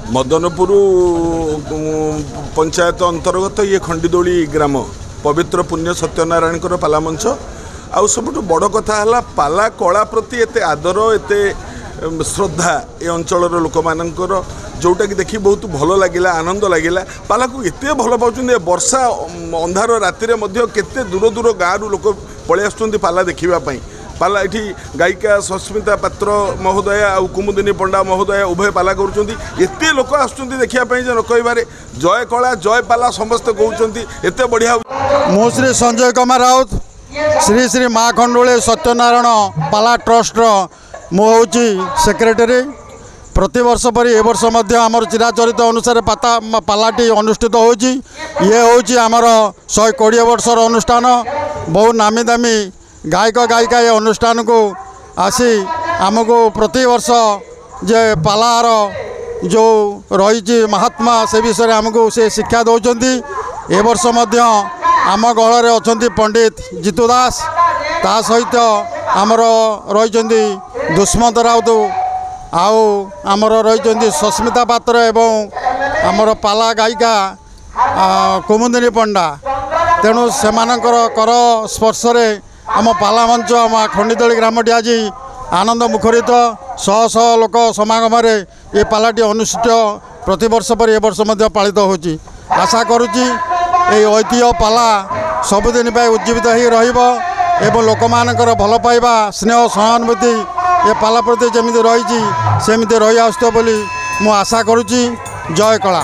मदनपुर पंचायत अंतर्गत ये खंडीदोली ग्राम पवित्र पुण्य सत्यनारायण पाला मंच आउ सब बड़ कथा है पाला कला प्रति एत आदर एत श्रद्धा ये अंचल लोक मानकर जोटा कि देखी बहुत भल लगे आनंद लगे पाला को एत भल पाँच वर्षा अंधार रातिर केते दूर दूर गाँव लोक पलि आसुँच पाला देखापी पाला ये गायिका सस्मिता पात्र महोदय आ कुमुदिनी पंडा महोदय उभय पाला करते लोक आसुँच देखापी न कह जय कला जय पाला समस्ते कहते एत बढ़िया। मु श्री संजय कुमार राउत श्री श्री माँ खंडोली सत्यनारायण पाला ट्रस्ट मु हूँ सेक्रेटरी। प्रति वर्ष पर ए वर्ष आमर चिराचरित अनुसार पालाटी अनुष्ठित होची। ये हूँ आमर 120 वर्षर अनुष्ठान। बहु नामी दामी गायक गायिका ये अनुष्ठान को आसी आमको प्रति वर्ष जे पालार जो रही महात्मा से विषय आमको से शिक्षा दौरान ए वर्ष आम गहल अच्छा पंडित जीतू दास ता सहित आमर रही दुष्मंत राउत आउ आमर रही सस्मिता पात्र एवं आमर पाला गायिका कुमुदिनी पंडा। तेणु से कर स्पर्श आम पाला मंच आम खंडीदोली ग्रामटी आज आनंद मुखरित शह शह लोक समागम ये पालाटी अनुष्ठित प्रति वर्ष पर ए वर्ष पालित होची। आशा करुच्ची ये ऐतिह्य पाला सबुदिन उज्जीवित हो रहा लोक मानकर भल पाइबा स्नेह सहानुभूति ये पाला प्रति जमी रही सेमती रही आसुत बोली मु आशा करुच्ची। जय कला।